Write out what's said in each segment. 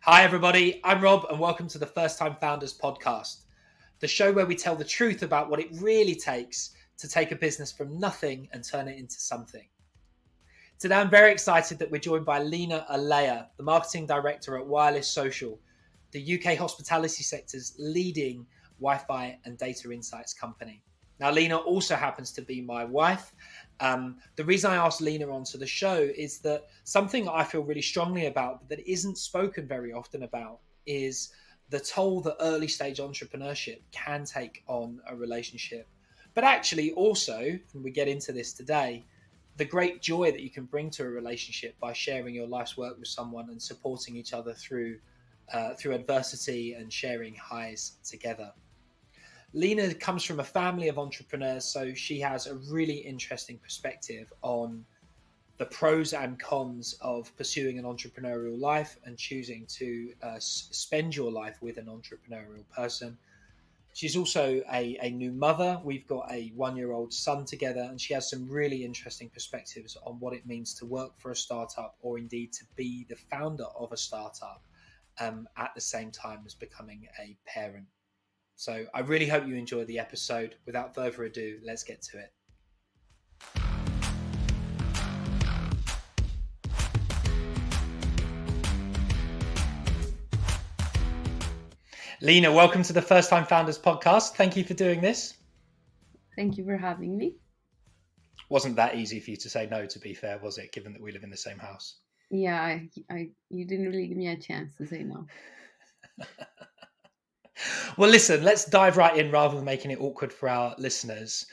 Hi, everybody. I'm Rob, and welcome to the First Time Founders podcast, the show where we tell the truth about what it really takes to take a business from nothing and turn it into something. Today, I'm very excited that we're joined by Lina Olea, the marketing director at Wireless Social, the UK hospitality sector's leading Wi-Fi and data insights company. Now, Lina also happens to be my wife. The reason I asked Lina onto the show is that something I feel really strongly about that isn't spoken very often about is the toll that early stage entrepreneurship can take on a relationship. But actually also, and we get into this today, the great joy that you can bring to a relationship by sharing your life's work with someone and supporting each other through adversity and sharing highs together. Lina comes from a family of entrepreneurs, so she has a really interesting perspective on the pros and cons of pursuing an entrepreneurial life and choosing to spend your life with an entrepreneurial person. She's also a new mother. We've got a 1-year-old son together, and she has some really interesting perspectives on what it means to work for a startup or indeed to be the founder of a startup at the same time as becoming a parent. So I really hope you enjoy the episode. Without further ado, let's get to it. Lina, welcome to the First Time Founders podcast. Thank you for doing this. Thank you for having me. Wasn't that easy for you to say no, to be fair, was it, given that we live in the same house? Yeah, you didn't really give me a chance to say no. Well, listen, let's dive right in rather than making it awkward for our listeners.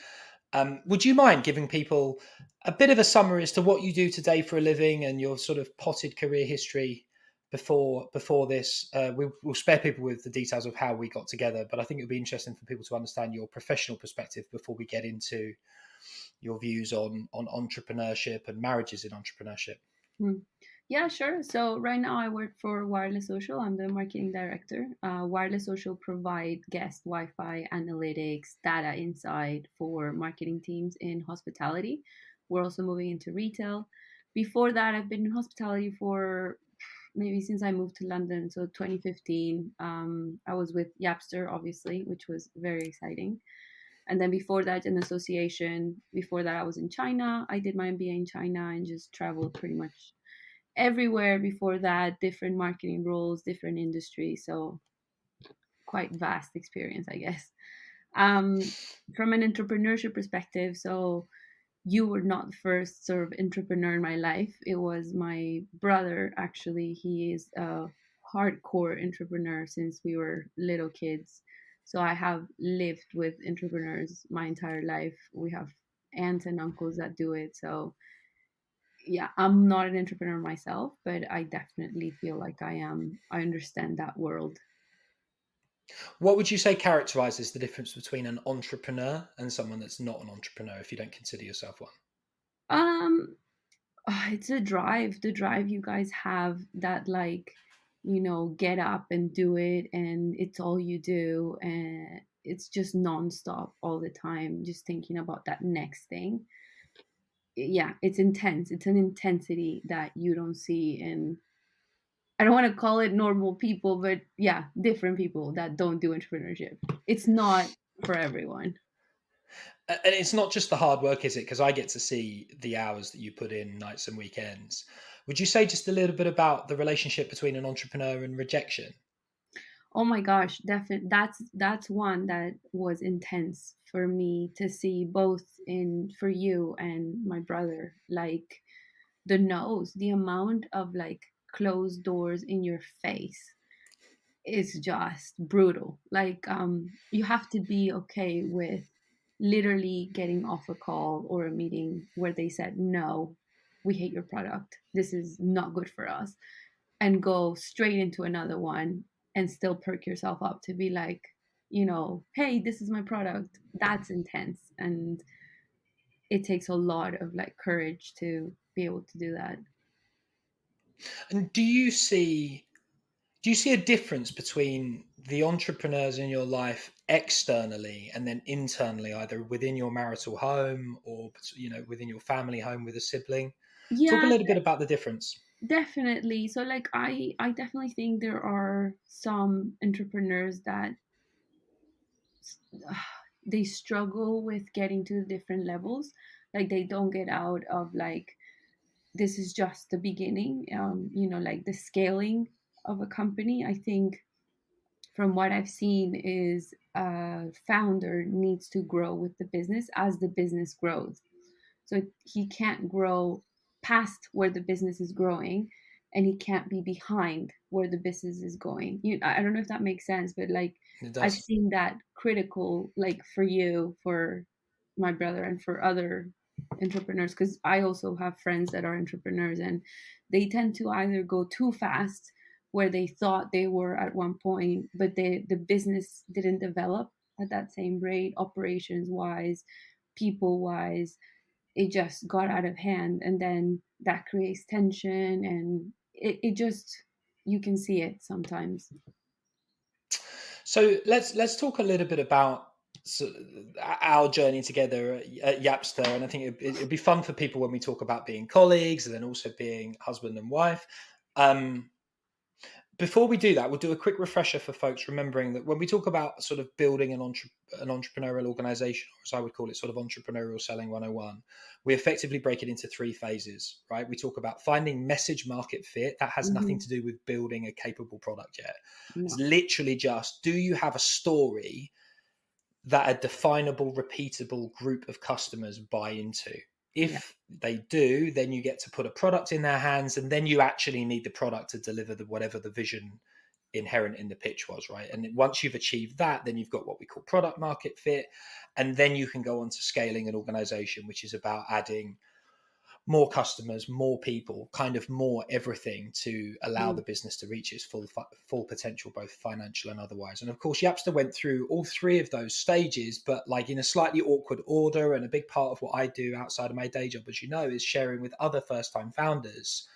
Would you mind giving people a bit of a summary as to what you do today for a living and your sort of potted career history before this? We'll spare people with the details of how we got together, but I think it would be interesting for people to understand your professional perspective before we get into your views on entrepreneurship and marriages in entrepreneurship. Yeah, sure. So right now I work for Wireless Social. I'm the marketing director. Wireless Social provide guest Wi-Fi analytics, data insight for marketing teams in hospitality. We're also moving into retail. Before that, I've been in hospitality for maybe since I moved to London, so 2015. I was with Yapster, obviously, which was very exciting. And then before that, an association. Before that, I was in China. I did my MBA in China and just traveled pretty much everywhere before that, different marketing roles, different industries. So quite vast experience, I guess. From an entrepreneurship perspective, so you were not the first sort of entrepreneur in my life. It was my brother, actually. He is a hardcore entrepreneur since we were little kids. So I have lived with entrepreneurs my entire life. We have aunts and uncles that do it. So yeah, I'm not an entrepreneur myself, but I definitely feel like I am. I understand that world. What would you say characterizes the difference between an entrepreneur and someone that's not an entrepreneur if you don't consider yourself one? Um, it's the drive you guys have that get up and do it, and it's all you do, and it's just nonstop all the time, just thinking about that next thing. Yeah, it's intense. It's an intensity that you don't see in, I don't want to call it normal people, but yeah, different people that don't do entrepreneurship. It's not for everyone. And it's not just the hard work, is it? Because I get to see the hours that you put in nights and weekends. Would you say just a little bit about the relationship between an entrepreneur and rejection? Oh my gosh, definitely that's one that was intense for me to see, both in for you and my brother. Like the no's, the amount of like closed doors in your face is just brutal. Like you have to be okay with literally getting off a call or a meeting where they said, no, we hate your product, this is not good for us, and go straight into another one and still perk yourself up to be like, hey, this is my product. That's intense. And it takes a lot of like courage to be able to do that. And do you see a difference between the entrepreneurs in your life externally and then internally, either within your marital home or within your family home with a sibling? Talk a Yeah, little bit about the difference. Definitely. So like I definitely think there are some entrepreneurs that they struggle with getting to the different levels. Like they don't get out of like this is just the beginning. Like the scaling of a company. I think from what I've seen is a founder needs to grow with the business as the business grows. So he can't grow past where the business is growing, and he can't be behind where the business is going. I don't know if that makes sense, but like It I've does. seen that critical, like for you, for my brother, and for other entrepreneurs, because I also have friends that are entrepreneurs, and they tend to either go too fast where they thought they were at one point, but the business didn't develop at that same rate, operations wise, people wise. It just got out of hand, and then that creates tension, and it just, you can see it sometimes. So let's talk a little bit about our journey together at Yapster, and I think it'd be fun for people when we talk about being colleagues and then also being husband and wife. Um, Before we do that, we'll do a quick refresher for folks, remembering that when we talk about sort of building an entrepreneurial organization, or as I would call it, sort of entrepreneurial selling 101, we effectively break it into three phases, right? We talk about finding message market fit. That has nothing Hmm. to do with building a capable product yet. It's No. literally just, do you have a story that a definable, repeatable group of customers buy into? Yeah. If they do, then you get to put a product in their hands, and then you actually need the product to deliver whatever the vision inherent in the pitch was, right? And once you've achieved that, then you've got what we call product market fit, and then you can go on to scaling an organization, which is about adding more customers, more people, kind of more everything to allow Yeah. the business to reach its full potential, both financial and otherwise. And of course, Yapster went through all three of those stages, but like in a slightly awkward order. And a big part of what I do outside of my day job, as you know, is sharing with other first-time founders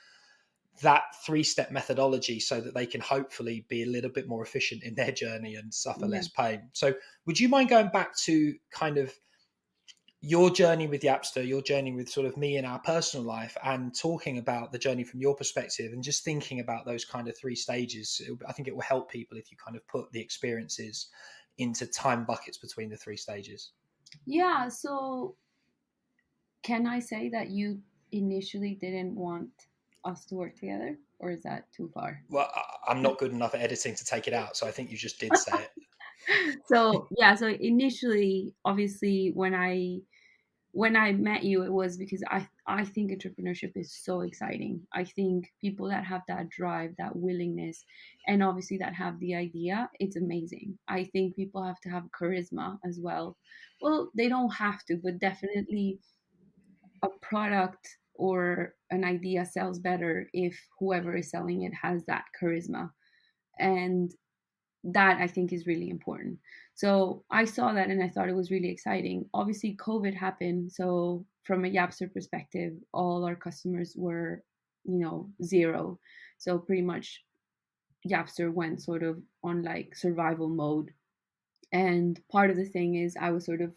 that three-step methodology so that they can hopefully be a little bit more efficient in their journey and suffer Yeah. less pain. So would you mind going back to kind of your journey with Yapster, your journey with sort of me in our personal life, and talking about the journey from your perspective, and just thinking about those kind of three stages? I think it will help people if you kind of put the experiences into time buckets between the three stages. Yeah. So can I say that you initially didn't want us to work together, or is that too far? Well, I'm not good enough at editing to take it out, so I think you just did say So yeah, so initially, obviously, when I met you, it was because I think entrepreneurship is so exciting. I think people that have that drive, that willingness, and obviously that have the idea, it's amazing. I think people have to have charisma as well. Well, they don't have to, but definitely a product or an idea sells better if whoever is selling it has that charisma. And that I think is really important. So I saw that and I thought it was really exciting. Obviously, COVID happened. So from a Yapster perspective, all our customers were, zero. So pretty much Yapster went sort of on like survival mode. And part of the thing is I was sort of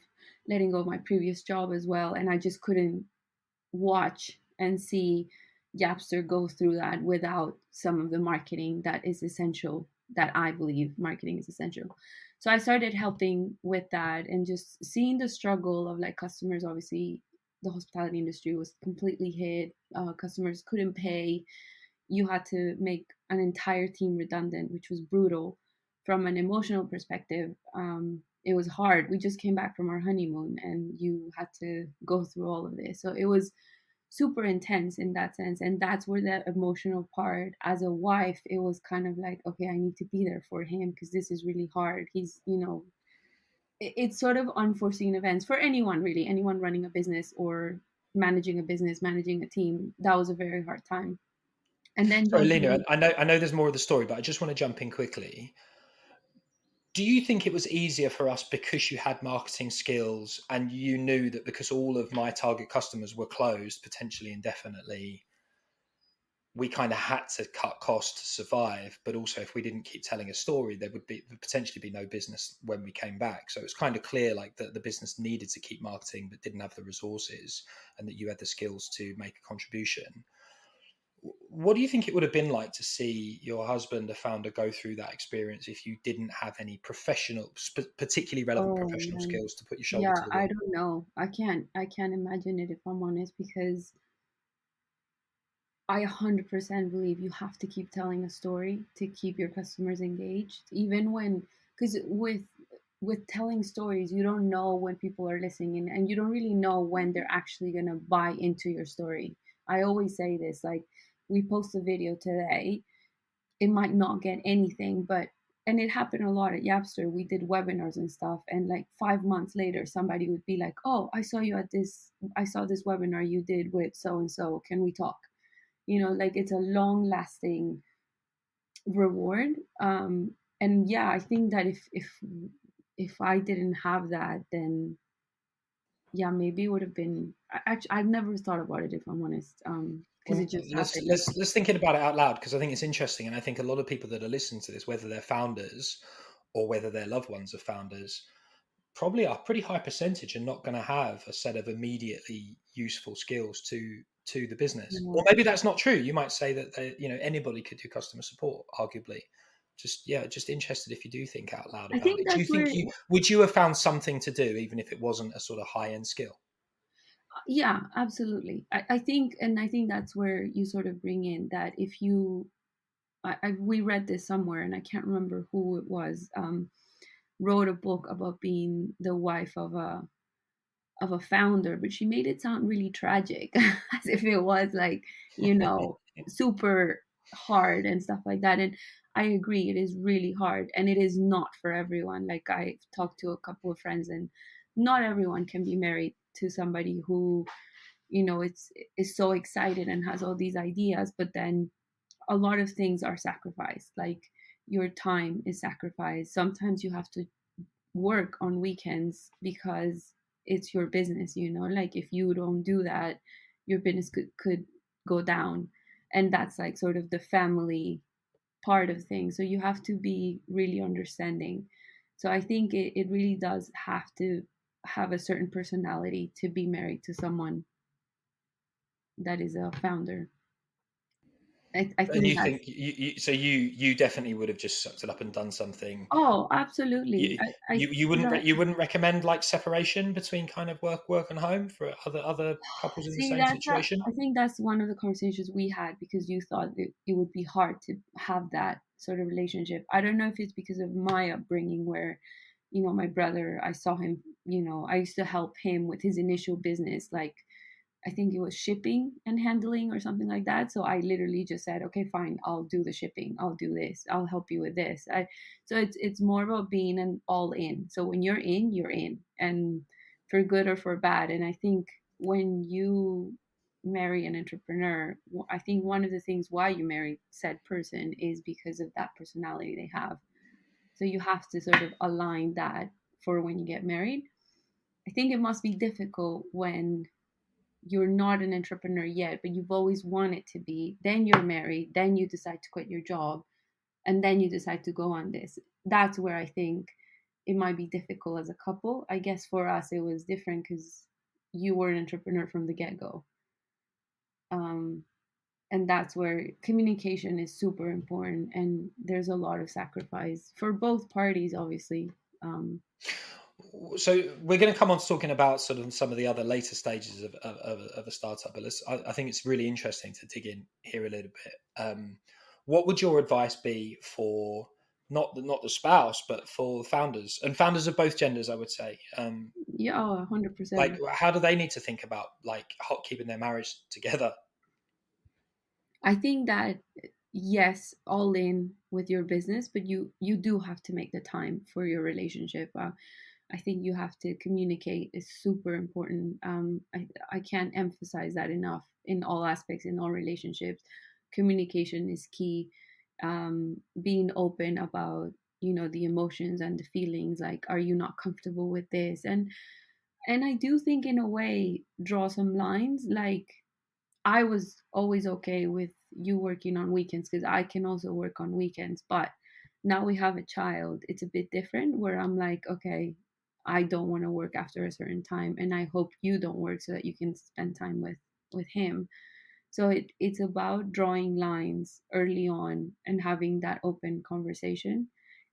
letting go of my previous job as well. And I just couldn't watch and see Yapster go through that without some of the marketing that is essential, that I believe marketing is essential. So I started helping with that and just seeing the struggle of like customers. Obviously, the hospitality industry was completely hit. Customers couldn't pay. You had to make an entire team redundant, which was brutal. From an emotional perspective, it was hard. We just came back from our honeymoon and you had to go through all of this. So it was super intense in that sense. And that's where the emotional part, as a wife, it was kind of like, okay, I need to be there for him because this is really hard. He's, it's sort of unforeseen events for anyone, really, anyone running a business or managing a business, managing a team. That was a very hard time. And then Sorry, Lina, jumping. I know there's more of the story, but I just want to jump in quickly. Do you think it was easier for us because you had marketing skills and you knew that because all of my target customers were closed potentially indefinitely, we kind of had to cut costs to survive? But also, if we didn't keep telling a story, there would potentially be no business when we came back. So it's kind of clear like that the business needed to keep marketing but didn't have the resources, and that you had the skills to make a contribution. What do you think it would have been like to see your husband, a founder, go through that experience if you didn't have any professional, particularly relevant Oh professional man. skills to put your shoulder Yeah, to the I wheel? don't know. I can't imagine it if I'm honest, because I 100% believe you have to keep telling a story to keep your customers engaged, even when, because with telling stories, you don't know when people are listening, and you don't really know when they're actually going to buy into your story. I always say this, like, we post a video today, it might not get anything, but and it happened a lot at Yapster. We did webinars and stuff, and like 5 months later, somebody would be like, "Oh, I saw this webinar you did with so and so. Can we talk?" Like, it's a long lasting reward. And yeah, I think that if I didn't have that, then yeah, maybe it would have been. Actually, I've never thought about it, if I'm honest, because Well, it just let's happened. let's let's thinking about it out loud, because I think it's interesting, and I think a lot of people that are listening to this, whether they're founders or whether their loved ones are founders, probably a pretty high percentage are not going to have a set of immediately useful skills to the business. Or Yeah. maybe that's not true. You might say that anybody could do customer support, arguably. Just interested if you do think out loud I about think it. Do you that's think where, you would you have found something to do even if it wasn't a sort of high end skill? yeah, absolutely. I think that's where you sort of bring in that if you, we read this somewhere, and I can't remember who it was. Wrote a book about being the wife of a founder, but she made it sound really tragic, as if it was like, super hard and stuff like that. And I agree, it is really hard, and it is not for everyone. Like, I've talked to a couple of friends, and not everyone can be married to somebody who, it's is so excited and has all these ideas, but then a lot of things are sacrificed. Like, your time is sacrificed. Sometimes you have to work on weekends because it's your business, like, if you don't do that, your business could go down. And that's like sort of the family part of things, so you have to be really understanding. So I think it really does have to have a certain personality to be married to someone that is a founder. I And think you that's. think you definitely would have just sucked it up and done something. Oh, absolutely. You I you think wouldn't that. you wouldn't recommend like separation between kind of work and home for other couples in the See, same that's that. situation? I think that's one of the conversations we had, because you thought it would be hard to have that sort of relationship. I don't know if it's because of my upbringing, where, my brother, I saw him, I used to help him with his initial business, like, I think it was shipping and handling or something like that. So I literally just said, okay, fine, I'll do the shipping. I'll do this. I'll help you with this. So it's more about being an all in. So when you're in, and for good or for bad. And I think when you marry an entrepreneur, I think one of the things why you marry said person is because of that personality they have. So you have to sort of align that for when you get married. I think it must be difficult when you're not an entrepreneur yet, but you've always wanted to be. Then you're married, then you decide to quit your job, and then you decide to go on this. That's where I think it might be difficult as a couple. I guess for us, it was different because you were an entrepreneur from the get go. Um, and that's where communication is super important. And there's a lot of sacrifice for both parties, obviously. Um, So we're going to come on to talking about sort of some of the other later stages of a startup, but I think it's really interesting to dig in here a little bit. What would your advice be for not the spouse, but for founders and founders of both genders? I would say, yeah, oh, like 100%. how do they need to think about like keeping their marriage together? I think that, yes, all in with your business, but you do have to make the time for your relationship. I think you have to communicate is super important. I can't emphasize that enough in all aspects, in all relationships. Communication is key. Being open about, the emotions and the feelings. Like, are you not comfortable with this? And I do think, in a way, draw some lines. Like, I was always okay with you working on weekends because I can also work on weekends. But now we have a child, it's a bit different, where I'm like, okay, I don't want to work after a certain time, and I hope you don't work so that you can spend time with him. So it's about drawing lines early on and having that open conversation.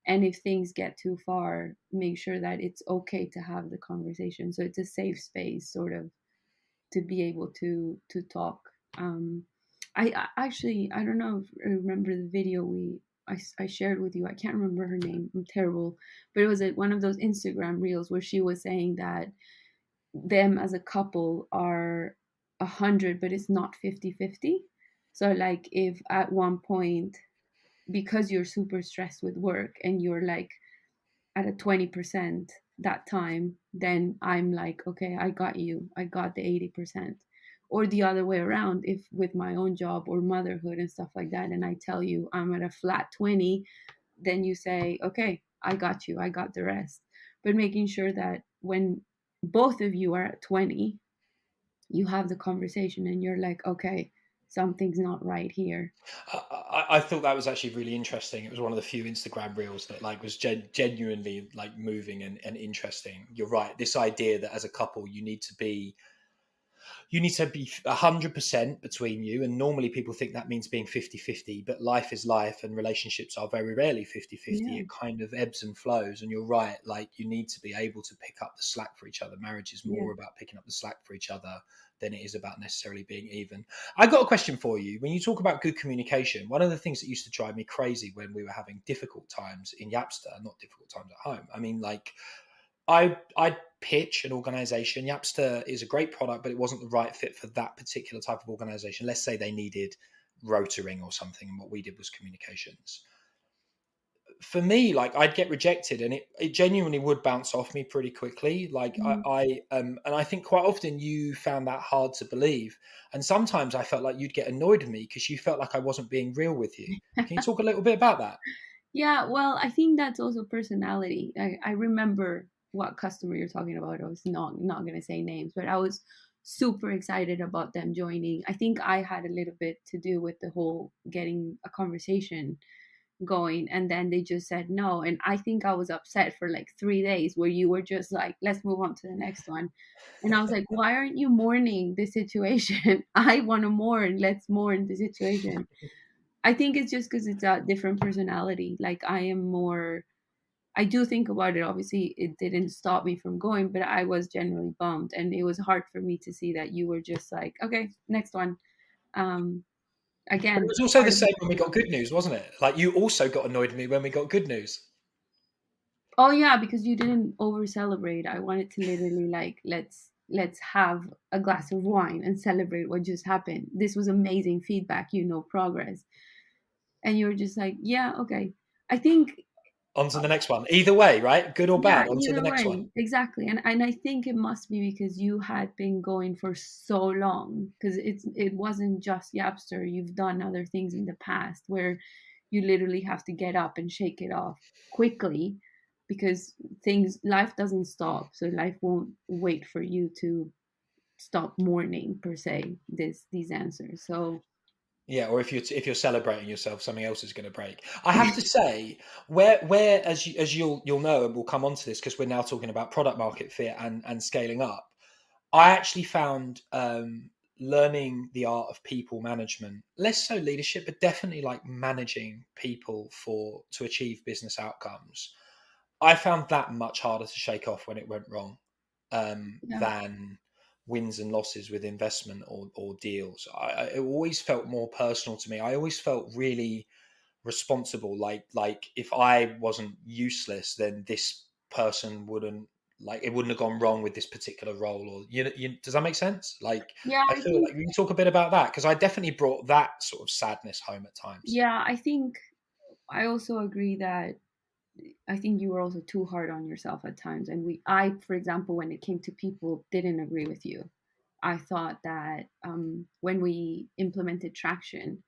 And if things get too far, make sure that it's okay to have the conversation. So it's a safe space, sort of, to be able to talk. Um, actually, I don't know if I remember the video I shared with you. I can't remember her name. I'm terrible, but it was one of those Instagram reels where she was saying that them as a couple are 100, but it's not 50-50. So like if at one point, because you're super stressed with work and you're like at a 20% that time, then I'm like, okay, I got you. I got the 80%. Or the other way around, if with my own job or motherhood and stuff like that, and I tell you I'm at a flat 20, then you say, okay, I got you. I got the rest. But making sure that when both of you are at 20, you have the conversation and you're like, okay, something's not right here. I thought that was actually really interesting. It was one of the few Instagram reels that like was genuinely like moving and interesting. You're right. This idea that as a couple you need to be 100% between you, and normally people think that means being 50-50, but life is life and relationships are very rarely 50-50. Yeah, It kind of ebbs and flows, and you're right, like you need to be able to pick up the slack for each other. Marriage is yeah. more about picking up the slack for each other than it is about necessarily being even. I got a question for you. When you talk about good communication, one of the things that used to drive me crazy when we were having difficult times in Yapster, not difficult times at home, I mean, like I pitch an organization. Yapster is a great product, but it wasn't the right fit for that particular type of organization. Let's say they needed rotoring or something, and what we did was communications. For me, like I'd get rejected, and it genuinely would bounce off me pretty quickly. Like Mhm. and I think quite often you found that hard to believe, and sometimes I felt like you'd get annoyed with me because you felt like I wasn't being real with you. Can you talk a little bit about that? Yeah, well, I think that's also personality. I remember what customer you're talking about. I was not gonna say names, but I was super excited about them joining. I think I had a little bit to do with the whole getting a conversation going, and then they just said no. And I think I was upset for like 3 days where you were just like, let's move on to the next one. And I was like, why aren't you mourning the situation? I want to mourn. Let's mourn the situation. I think it's just because it's a different personality. Like I am more. I do think about it. Obviously, it didn't stop me from going, but I was generally bummed, and it was hard for me to see that you were just like, okay, next one. Um, But it Again, was also the part of the same when we got good personality. news, wasn't it? Like you also got annoyed with me when we got good news. Oh yeah, because you didn't over celebrate. I wanted to literally like, let's have a glass of wine and celebrate what just happened. This was amazing feedback, progress. And you were just like, yeah, okay. I think On to the next one. Either way, right? Good or yeah, bad, on to the either next one. way, exactly. And I think it must be because you had been going for so long, because it wasn't just Yapster. You've done other things in the past where you literally have to get up and shake it off quickly, because things life doesn't stop. So life won't wait for you to stop mourning per se these answers. So Yeah, or if you're celebrating yourself, something else is going to break. I have to say, where as you'll know, and we'll come on to this because we're now talking about product market fit and scaling up. I actually found learning the art of people management, less so leadership, but definitely like managing people for to achieve business outcomes. I found that much harder to shake off when it went wrong yeah, than wins and losses with investment or deals. It always felt more personal to me. I always felt really responsible. Like if I wasn't useless, then this person wouldn't like it wouldn't have gone wrong with this particular role. Or does that make sense? Like yeah, I I feel think like we can talk a bit about that because I definitely brought that sort of sadness home at times. yeah, I think I also agree that I think you were also too hard on yourself at times. And for example, when it came to people, didn't agree with you. I thought that when we implemented traction,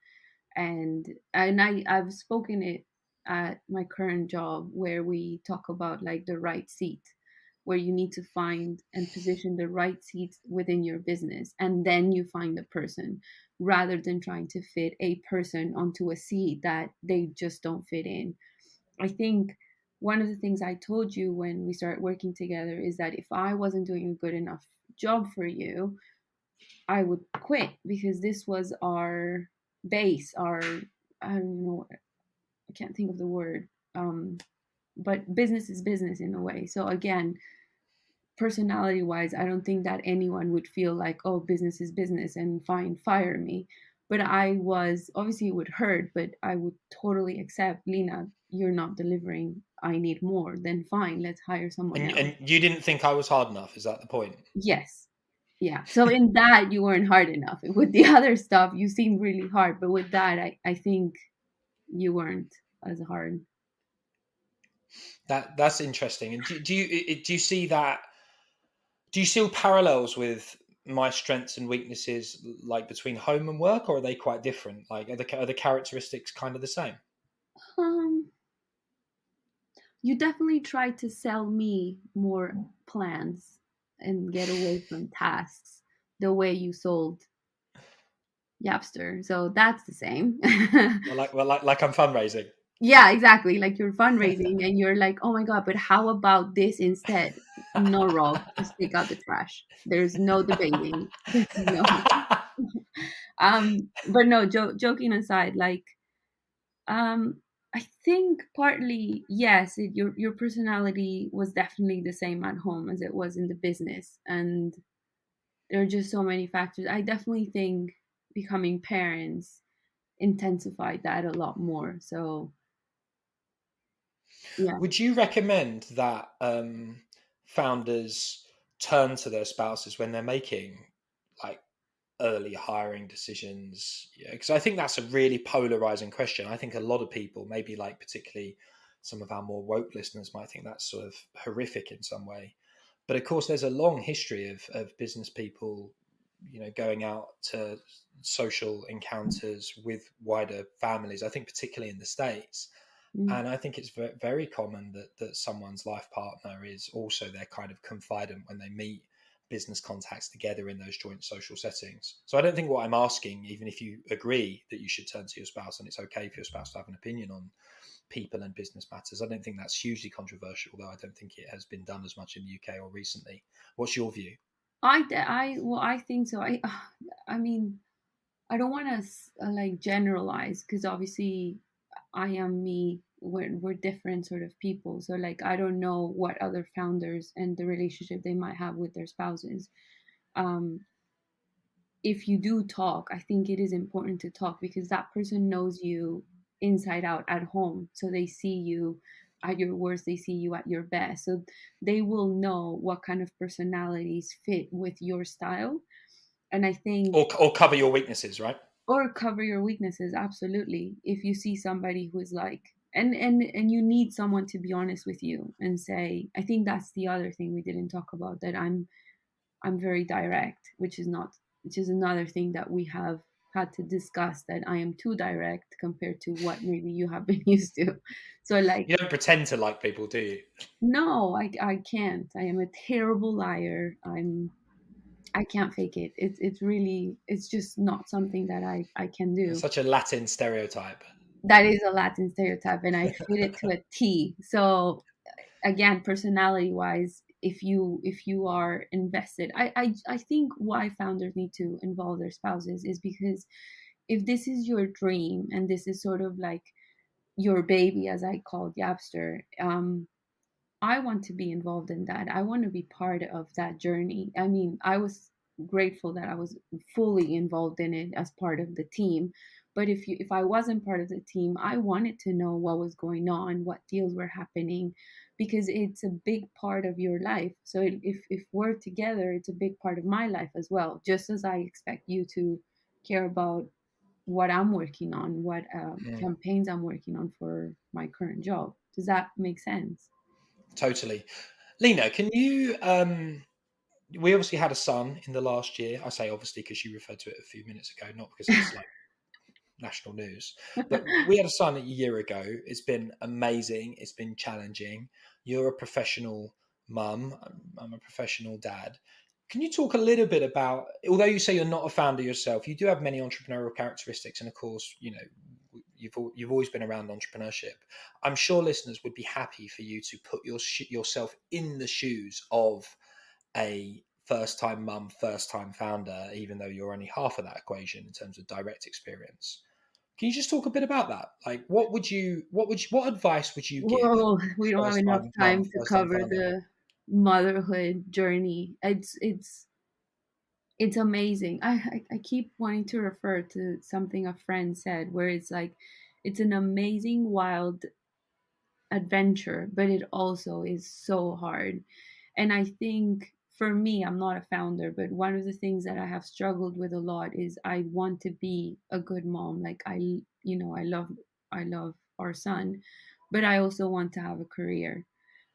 I've spoken it at my current job, where we talk about like the right seat, where you need to find and position the right seat within your business, and then you find the person, rather than trying to fit a person onto a seat that they just don't fit in. I think one of the things I told you when we started working together is that if I wasn't doing a good enough job for you, I would quit because this was our base, our, I don't know, I can't think of the word. But business is business in a way. So again, personality wise, I don't think that anyone would feel like, oh, business is business and fine, fire me. But I was, obviously it would hurt, but I would totally accept, Lina, you're not delivering. I need more. Then fine, let's hire someone else. And you didn't think I was hard enough? Is that the point? Yes. Yeah. So in that, you weren't hard enough. With the other stuff, you seemed really hard. But with that, I think you weren't as hard. That's interesting. And do you see that? Do you see parallels with my strengths and weaknesses, like between home and work, or are they quite different? Like, are the characteristics kind of the same? Um, you definitely try to sell me more plans and get away from tasks the way you sold Yapster. So that's the same. Like I'm fundraising. Yeah, exactly. Like you're fundraising and you're like, oh my God, but how about this instead? No, Rob, just take out the trash. There's no debating. There's no. But no, joking aside, like, um, I think partly, yes, your personality was definitely the same at home as it was in the business. And there are just so many factors. I definitely think becoming parents intensified that a lot more. So, yeah. Would you recommend that founders turn to their spouses when they're making like early hiring decisions? Yeah, because I think that's a really polarizing question. I think a lot of people, maybe like particularly some of our more woke listeners, might think that's sort of horrific in some way. But of course, there's a long history of business people, going out to social encounters with wider families. I think particularly in the States. Mm. And I think it's very common that someone's life partner is also their kind of confidant when they meet business contacts together in those joint social settings. So I don't think what I'm asking, even if you agree that you should turn to your spouse and it's okay for your spouse to have an opinion on people and business matters, I don't think that's hugely controversial, though I don't think it has been done as much in the UK or recently. What's your view? Well, I think so. I mean, I don't want to like generalize because obviously I am me. We're different sort of people. So like I don't know what other founders and the relationship they might have with their spouses. Um, if you do talk, I think it is important to talk because that person knows you inside out at home. So they see you at your worst, they see you at your best. So they will know what kind of personalities fit with your style. And I think, Or cover your weaknesses, right? or cover your weaknesses, absolutely. If you see somebody who is like, and you need someone to be honest with you and say, I think that's the other thing we didn't talk about, that I'm very direct, which is another thing that we have had to discuss, that I am too direct compared to what maybe you have been used to. So like, You don't pretend to like people, do you? no, I can't. I am a terrible liar. I can't fake it. It's really, it's just not something that I can It's do. such a Latin stereotype. That is a Latin stereotype and I fit it to a T. So again, personality wise, if you are invested, I think why founders need to involve their spouses is because if this is your dream and this is sort of like your baby, as I called Yapster, I want to be involved in that. I want to be part of that journey. I mean, I was grateful that I was fully involved in it as part of the team. But if I wasn't part of the team, I wanted to know what was going on, what deals were happening, because it's a big part of your life. So if we're together, it's a big part of my life as well. Just as I expect you to care about what I'm working on, what Mm, campaigns I'm working on for my current job. Does that make sense? totally. Lina, can you we obviously had a son in the last year. I say obviously because you referred to it a few minutes ago, not because it's like national news. But we had a son a year ago. It's been amazing. It's been challenging. You're a professional mum. I'm a professional dad. Can you talk a little bit about, although you say you're not a founder yourself, you do have many entrepreneurial characteristics, and of course, you've always been around entrepreneurship. I'm sure listeners would be happy for you to put yourself in the shoes of a first time mum, first time founder, even though you're only half of that equation in terms of direct experience. Can you just talk a bit about that? Like, what advice would you give Whoa, we to a don't have first enough time mum, time to first time cover founder? the motherhood journey. It's amazing. I keep wanting to refer to something a friend said, where it's like it's an amazing, wild adventure, but it also is so hard. And I think for me, I'm not a founder, but one of the things that I have struggled with a lot is I want to be a good mom. Like I love our son, but I also want to have a career.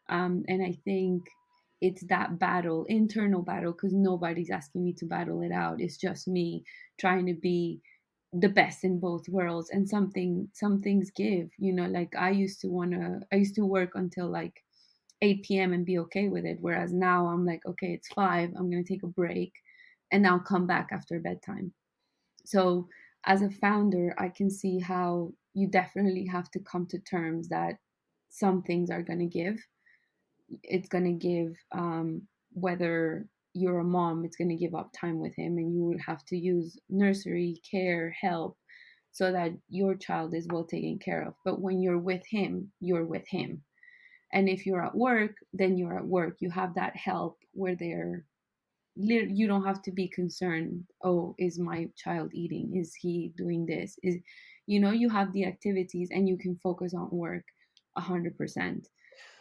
And I think it's that battle, internal battle, because nobody's asking me to battle it out. It's just me trying to be the best in both worlds. And some things give, like I used to work until like 8 p.m. and be okay with it. Whereas now I'm like, okay, it's 5, I'm going to take a break and I'll come back after bedtime. So as a founder, I can see how you definitely have to come to terms that some things are going to give. It's going to give, whether you're a mom, it's going to give up time with him, and you will have to use nursery care help so that your child is well taken care of. But when you're with him, you're with him. And if you're at work, then you're at work. You have that help where you don't have to be concerned, oh, is my child eating, is he doing this, is you have the activities and you can focus on work 100%.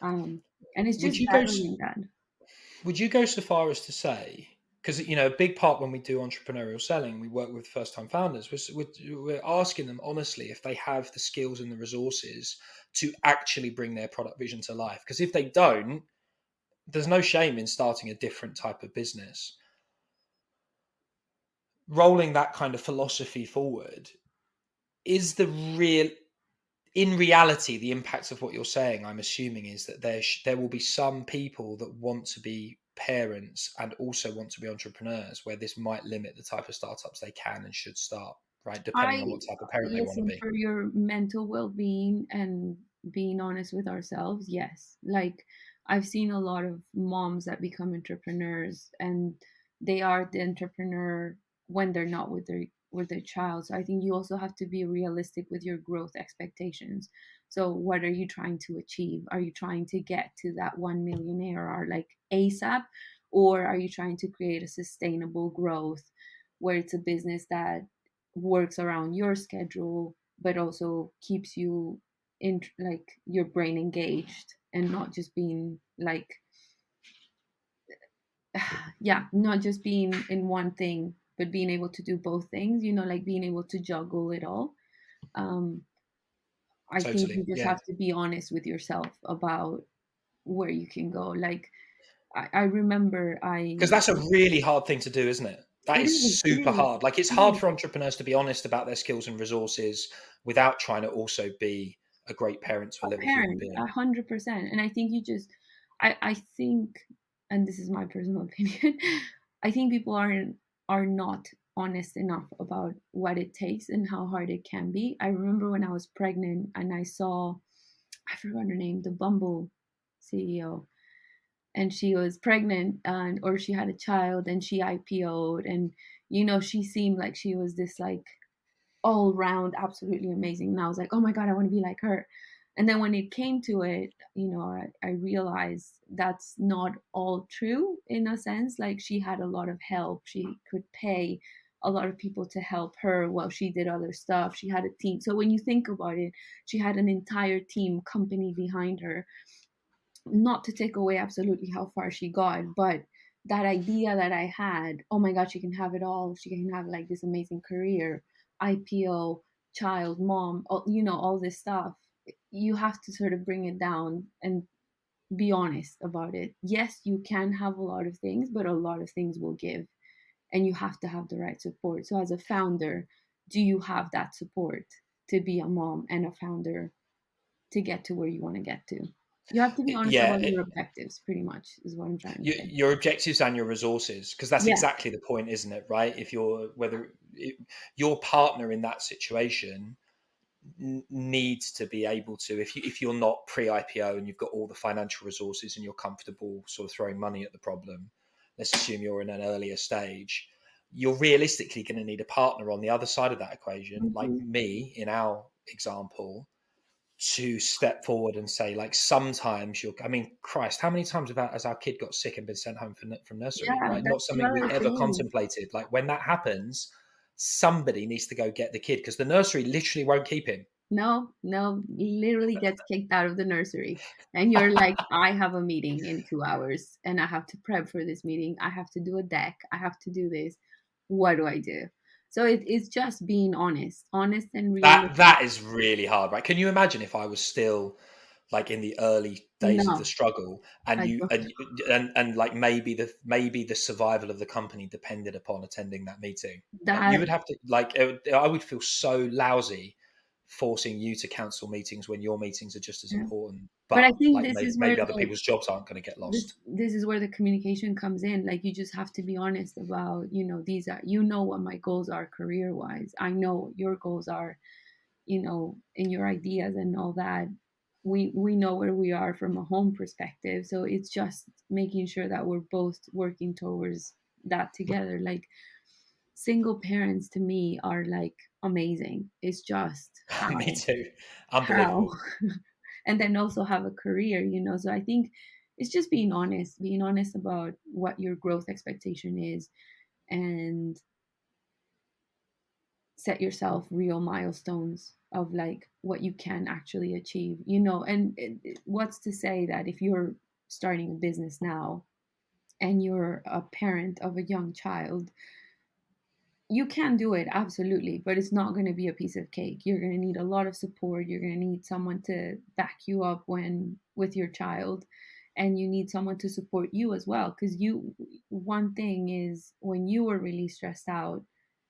um and it's Would just you go? battling that. Would you go so far as to say, because a big part when we do entrepreneurial selling, we work with first-time founders. We're asking them honestly if they have the skills and the resources to actually bring their product vision to life. Because if they don't, there's no shame in starting a different type of business. Rolling that kind of philosophy forward is in reality, the impact of what you're saying, I'm assuming, is that there will be some people that want to be parents and also want to be entrepreneurs, where this might limit the type of startups they can and should start, right? Depending I on what type of parent they want to Listen, be. for your mental well-being and being honest with ourselves, yes. Like I've seen a lot of moms that become entrepreneurs, and they are the entrepreneur when they're not with their child. So I think you also have to be realistic with your growth expectations. So what are you trying to achieve? Are you trying to get to that 1 million ARR like ASAP, or are you trying to create a sustainable growth where it's a business that works around your schedule but also keeps you in, like, your brain engaged, and not just being like yeah, not just being in one thing but being able to do both things, like being able to juggle it all. um I think Totally, you just yeah. have to be honest with yourself about where you can go. Like I remember Because that's a really hard thing to do, isn't it? That it is is it super is hard. Like, it's it hard is for entrepreneurs to be honest about their skills and resources without trying to also be a great parent to a a little human parent, being. 100%. And I think you just, I think, and this is my personal opinion, I think people are not honest enough about what it takes and how hard it can be. I remember when I was pregnant and I saw, I forgot her name, the Bumble CEO, and she was pregnant, and or she had a child and she IPO'd, and she seemed like she was this like all round absolutely amazing. And I was like, oh my God, I want to be like her. And then when it came to it, I realized that's not all true in a sense. Like she had a lot of help. She could pay a lot of people to help her while she did other stuff. She had a team. So when you think about it, she had an entire team company behind her. Not to take away absolutely how far she got, but that idea that I had, oh my God, she can have it all. She can have like this amazing career, IPO, child, mom, all this stuff. You have to sort of bring it down and be honest about it. Yes, you can have a lot of things, but a lot of things will give, and you have to have the right support. So, as a founder, do you have that support to be a mom and a founder to get to where you want to get to? You have to be honest Yeah, about your objectives, pretty much, is what I'm trying to say. your objectives and your resources, because that's Yeah, exactly the point, isn't it? Right? If your partner in that situation needs to be able to, if you're not pre IPO and you've got all the financial resources and you're comfortable sort of throwing money at the problem, let's assume you're in an earlier stage, you're realistically going to need a partner on the other side of that equation, like Mm-hmm. me in our example, to step forward and say, like, sometimes I mean, Christ, how many times has our kid got sick and been sent home from nursery, Yeah, right? Not that's something we another ever thing. contemplated. Like, when that happens, somebody needs to go get the kid, because the nursery literally won't keep him. No, no, literally gets kicked out of the nursery. And you're like, I have a meeting in 2 hours and I have to prep for this meeting. I have to do a deck. I have to do this. What do I do? So it's just being honest and realistic. That is really hard, right? Can you imagine if I was still like in the early days of the No, struggle, and I you don't. and like maybe the survival of the company depended upon attending that meeting? Like, you That, would have to, like, I would feel so lousy forcing you to cancel meetings when your meetings are just as yeah. important, But I but think like this is where maybe other people's jobs aren't going to get lost. this is where the communication comes in. Like, you just have to be honest about, these are, what my goals are career wise. I know what your goals are, in your ideas and all that. We know where we are from a home perspective, so it's just making sure that we're both working towards that together. Like, single parents to me are like amazing. It's just Me how too. how Unbelievable. and then also have a career, so I think it's just being honest about what your growth expectation is, and set yourself real milestones of like what you can actually achieve, and what's to say that if you're starting a business now and you're a parent of a young child, you can do it, absolutely, but it's not going to be a piece of cake. You're going to need a lot of support. You're going to need someone to back you up when with your child, and you need someone to support you as well, because one thing is, when you were really stressed out,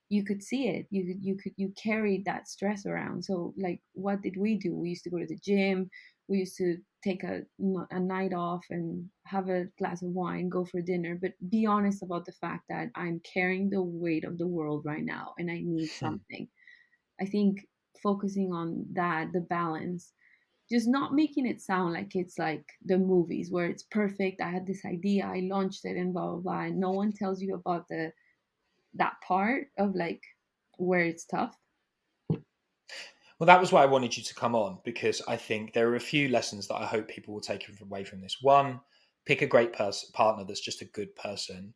you could see it. You carried that stress around. So like, what did we do? We used to go to the gym. We used to take a night off and have a glass of wine, go for dinner, but be honest about the fact that I'm carrying the weight of the world right now and I need something. I think focusing on that, the balance, just not making it sound like it's like the movies where it's perfect. I had this idea, I launched it, and blah blah blah. And no one tells you about that part of like where it's tough. Well, that was why I wanted you to come on, because I think there are a few lessons that I hope people will take away from this. One, pick a great partner that's just a good person.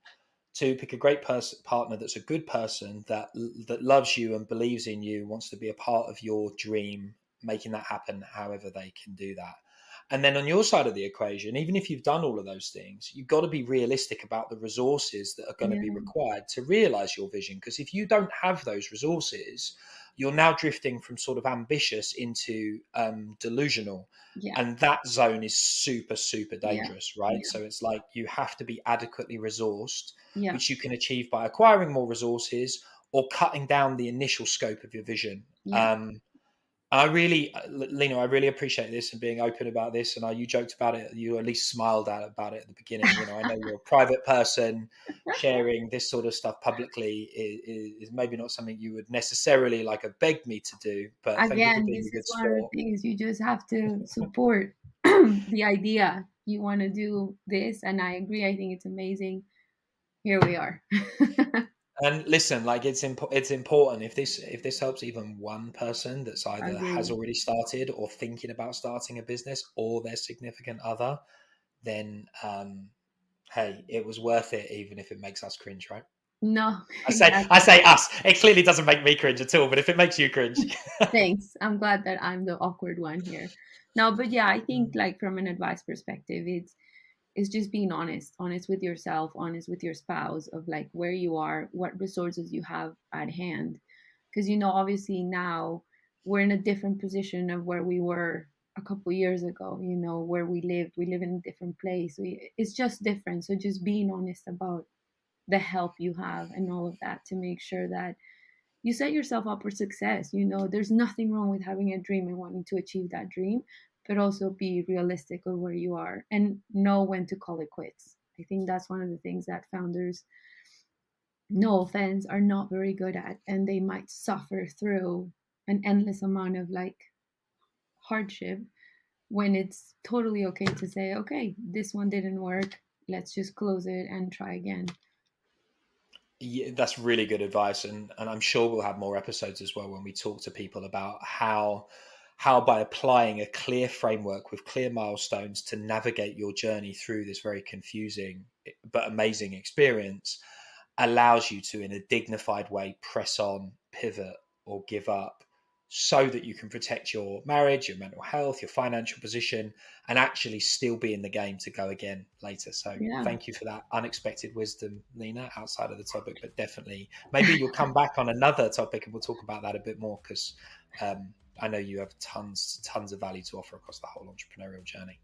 Two, pick a great partner that's a good person, that loves you and believes in you, wants to be a part of your dream, making that happen however they can do that. And then on your side of the equation, even if you've done all of those things, you've got to be realistic about the resources that are going to be Yeah, required to realize your vision. Because if you don't have those resources, you're now drifting from sort of ambitious into delusional. yeah, And that zone is super, super yeah, dangerous, right? yeah, So it's like you have to be adequately resourced, yeah, which you can achieve by acquiring more resources or cutting down the initial scope of your vision. yeah. Lena, I really appreciate this and being open about this. And you joked about it, you at least smiled about it at the beginning. I know you're a private person. Sharing this sort of stuff publicly is maybe not something you would necessarily like have begged me to do, but thank you for Again, being this a is good one of the sport. things you just have to support. The idea you want to do this, and I agree. I think it's amazing. Here we are. And listen, like, it's important, if this helps even one person that's either has Agree. already started or thinking about starting a business, or their significant other, then hey, it was worth it, even if it makes us cringe, right? No, I say I exactly. say us. It clearly doesn't make me cringe at all, but if it makes you cringe, Thanks. I'm glad that I'm the awkward one here. No, but yeah, I think like from an advice perspective, it's just being honest with yourself, honest with your spouse, of like where you are, what resources you have at hand. Because obviously now we're in a different position of where we were a couple years ago. Where we live in a different place. It's just different. So just being honest about the help you have and all of that, to make sure that you set yourself up for success. There's nothing wrong with having a dream and wanting to achieve that dream, but also be realistic of where you are and know when to call it quits. I think that's one of the things that founders, no offense, are not very good at, and they might suffer through an endless amount of like hardship, when it's totally okay to say, okay, this one didn't work. let's just close it and try again. Yeah, that's really good advice, and I'm sure we'll have more episodes as well when we talk to people about how by applying a clear framework with clear milestones to navigate your journey through this very confusing but amazing experience allows you to, in a dignified way, press on, pivot, or give up, so that you can protect your marriage, your mental health, your financial position, and actually still be in the game to go again later. So Yeah. thank you for that unexpected wisdom, Lina, outside of the topic, but definitely maybe you'll come back on another topic and we'll talk about that a bit more, because I know you have tons of value to offer across the whole entrepreneurial journey.